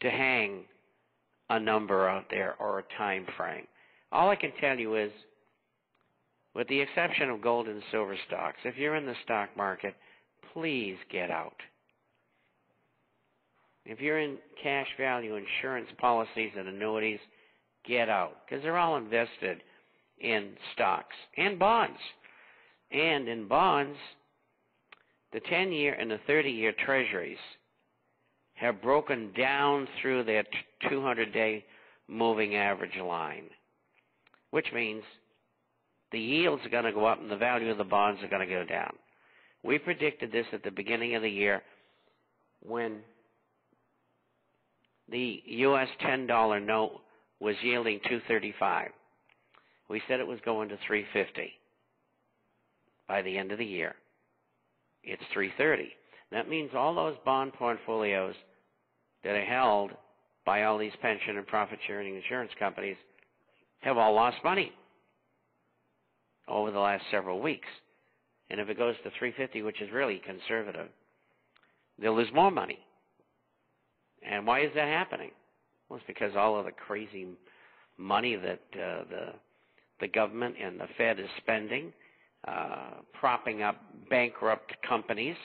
to hang a number out there or a time frame. All I can tell you is, with the exception of gold and silver stocks, if you're in the stock market, please get out. If you're in cash value insurance policies and annuities, get out, because they're all invested in stocks and bonds. And in bonds, the 10-year and the 30-year treasuries have broken down through their 200-day moving average line, which means the yields are going to go up and the value of the bonds are going to go down. We predicted this at the beginning of the year when the U.S. $10 note was yielding 235. We said it was going to 350 by the end of the year. It's 330. That means all those bond portfolios that are held by all these pension and profit-sharing insurance companies have all lost money over the last several weeks. And if it goes to 350, which is really conservative, they'll lose more money. And why is that happening? Well, it's because all of the crazy money that the government and the Fed is spending, propping up bankrupt companies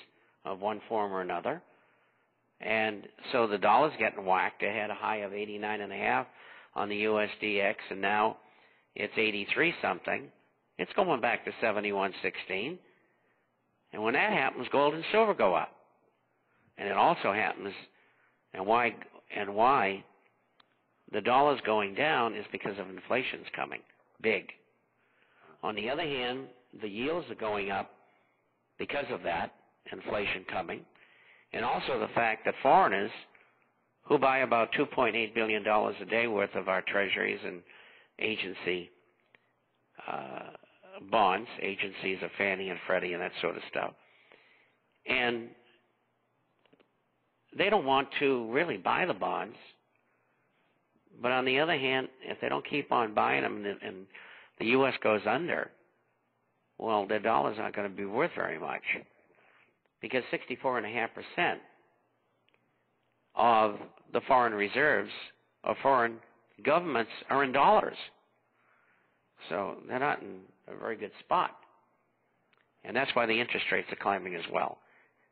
of one form or another. And so the dollar's getting whacked. It had a high of 89.5 on the USDX, and now it's 83 something. It's going back to 71.16. And when that happens, gold and silver go up. And it also happens, and why the dollar's going down is because of inflation's coming big. On the other hand, the yields are going up because of that inflation coming, and also the fact that foreigners who buy about $2.8 billion a day worth of our treasuries and agency bonds, agencies of Fannie and Freddie and that sort of stuff, and they don't want to really buy the bonds. But on the other hand, if they don't keep on buying them and the U.S. goes under, well, their dollars aren't going to be worth very much, because 64.5% of the foreign reserves of foreign governments are in dollars. So they're not in a very good spot. And that's why the interest rates are climbing as well.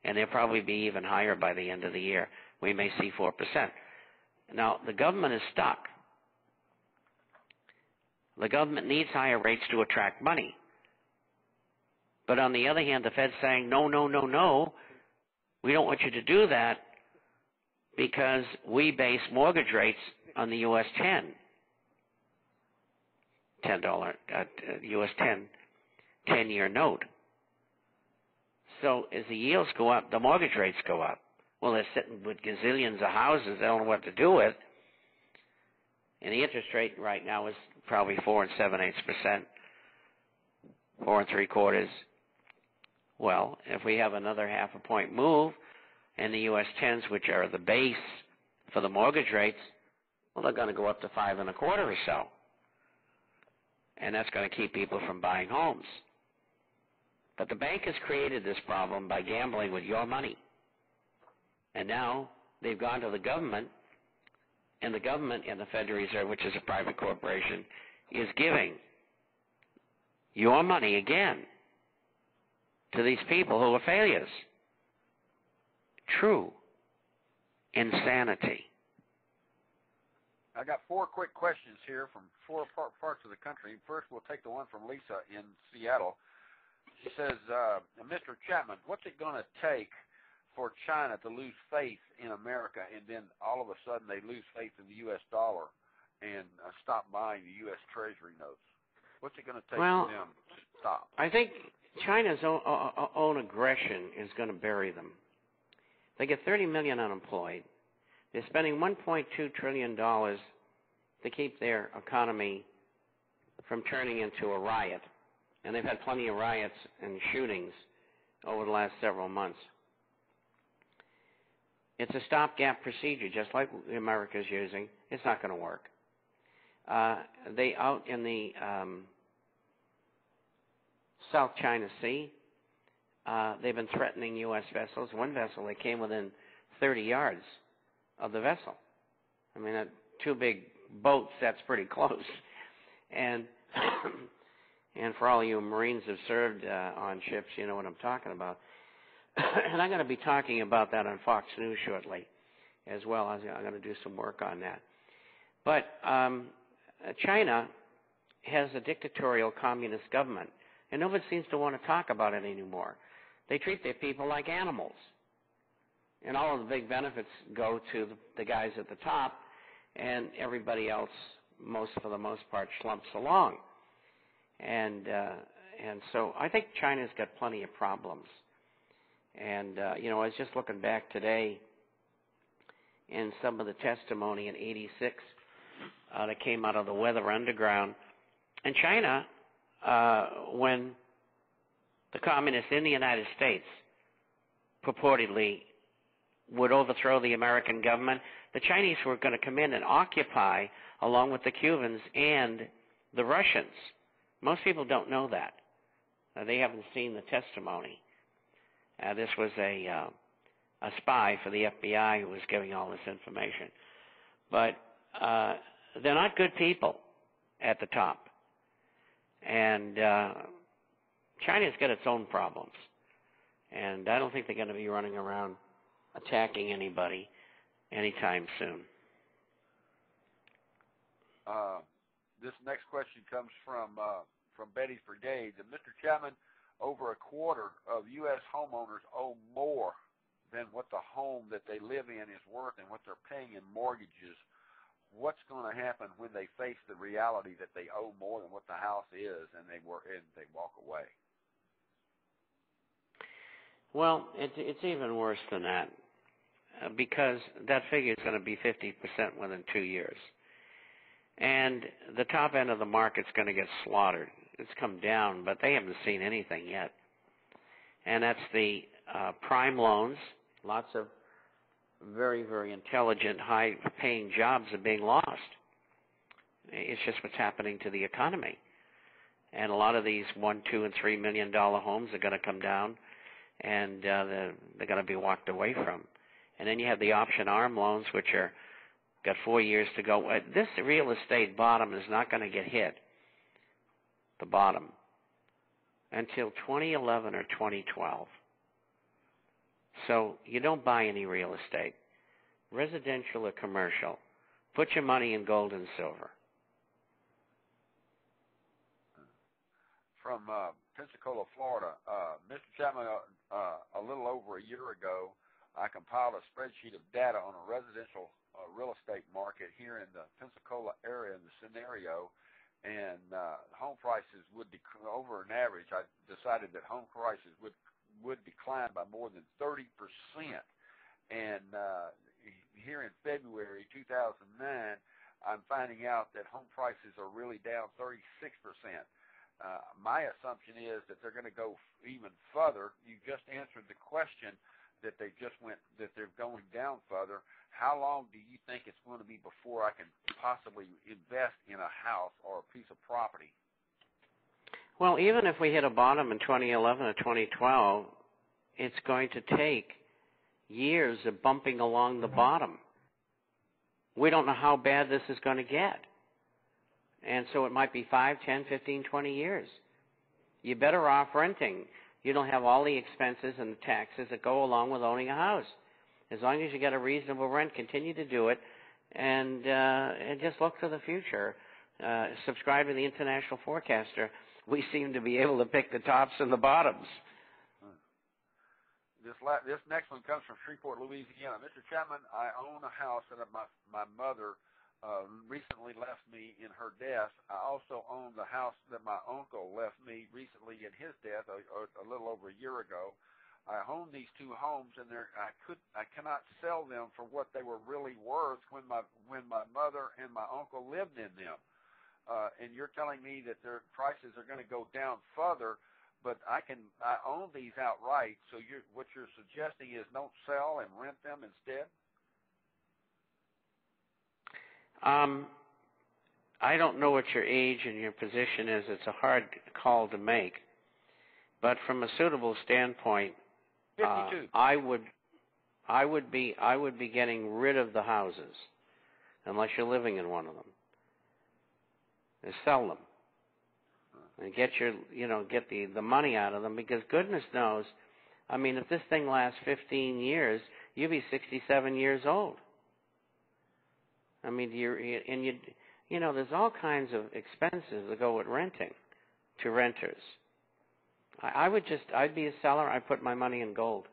And they'll probably be even higher by the end of the year. We may see 4%. Now, the government is stuck. The government needs higher rates to attract money. But on the other hand, the Fed's saying, no, no, no, no, we don't want you to do that because we base mortgage rates on the U.S. U.S. 10-year note. So as the yields go up, the mortgage rates go up. Well, they're sitting with gazillions of houses. They don't know what to do with. And the interest rate right now is probably 4 7/8%, 4 3/4. Well, if we have another half a point move, and the U.S. 10s, which are the base for the mortgage rates, well, they're going to go up to 5 1/4 or so. And that's going to keep people from buying homes. But the bank has created this problem by gambling with your money. And now they've gone to the government, and the government and the Federal Reserve, which is a private corporation, is giving your money again to these people who are failures. True insanity. I got 4 quick questions here from 4 parts of the country. First, we'll take the one from Lisa in Seattle. She says, Mr. Chapman, what's it going to take for China to lose faith in America, and then all of a sudden they lose faith in the U.S. dollar and stop buying the U.S. Treasury notes? What's it going to take for them to stop? I think China's own aggression is going to bury them. They get 30 million unemployed. They're spending $1.2 trillion to keep their economy from turning into a riot. And they've had plenty of riots and shootings over the last several months. It's a stopgap procedure, just like America's using. It's not going to work. They out in the South China Sea, they've been threatening U.S. vessels. One vessel, they came within 30 yards of the vessel. I mean, two big boats, that's pretty close. And and for all you Marines who've served on ships, you know what I'm talking about. And I'm going to be talking about that on Fox News shortly as well. I'm going to do some work on that. But China has a dictatorial communist government, and nobody seems to want to talk about it anymore. They treat their people like animals. And all of the big benefits go to the guys at the top, and everybody else, for the most part, slumps along. And so I think China's got plenty of problems. And, you know, I was just looking back today in some of the testimony in '86 that came out of the Weather Underground. And China, when the communists in the United States purportedly would overthrow the American government, the Chinese were going to come in and occupy, along with the Cubans and the Russians. Most people don't know that. They haven't seen the testimony. This was a spy for the FBI who was giving all this information. But they're not good people at the top. And China's got its own problems. And I don't think they're going to be running around attacking anybody anytime soon. This next question comes from Betty's Brigade. Mr. Chapman, over a quarter of U.S. homeowners owe more than what the home that they live in is worth and what they're paying in mortgages. What's going to happen when they face the reality that they owe more than what the house is and they walk away? Well, it's even worse than that, because that figure is going to be 50% within 2 years. And the top end of the market's going to get slaughtered. It's come down, but they haven't seen anything yet. And that's the prime loans. Lots of very, very intelligent, high-paying jobs are being lost. It's just what's happening to the economy. And a lot of these $1, $2, and $3 million homes are going to come down, and they're going to be walked away from. And then you have the option arm loans, which are got 4 years to go. This real estate bottom is not going to get hit, the bottom, until 2011 or 2012. So you don't buy any real estate, residential or commercial. Put your money in gold and silver. From Pensacola, Florida, Mr. Chapman, a little over a year ago, I compiled a spreadsheet of data on a residential real estate market here in the Pensacola area in the scenario, and home prices would over an average. I decided that home prices would decline by more than 30%. And here in February 2009, I'm finding out that home prices are really down 36%. My assumption is that they're going to go even further. You just answered the question that they're going down further. How long do you think it's going to be before I can possibly invest in a house or a piece of property? Well, even if we hit a bottom in 2011 or 2012, it's going to take years of bumping along the bottom. We don't know how bad this is going to get. And so it might be 5, 10, 15, 20 years. You're better off renting. You don't have all the expenses and the taxes that go along with owning a house. As long as you get a reasonable rent, continue to do it, and just look to the future. Subscribe to the International Forecaster. We seem to be able to pick the tops and the bottoms. This next one comes from Shreveport, Louisiana. Mr. Chapman, I own a house that my mother recently left me in her death. I also own the house that my uncle left me recently in his death, a little over a year ago. I own these two homes, and I cannot sell them for what they were really worth when my mother and my uncle lived in them. And you're telling me that their prices are going to go down further, but I own these outright. So what you're suggesting is don't sell and rent them instead? I don't know what your age and your position is. It's a hard call to make. But from a suitable standpoint, 52. I would be getting rid of the houses. unless you're living in one of them. Is sell them and get the money out of them, because goodness knows, I mean, if this thing lasts 15 years, you'll be 67 years old. I mean, there's all kinds of expenses that go with renting to renters. I'd be a seller. I'd put my money in gold.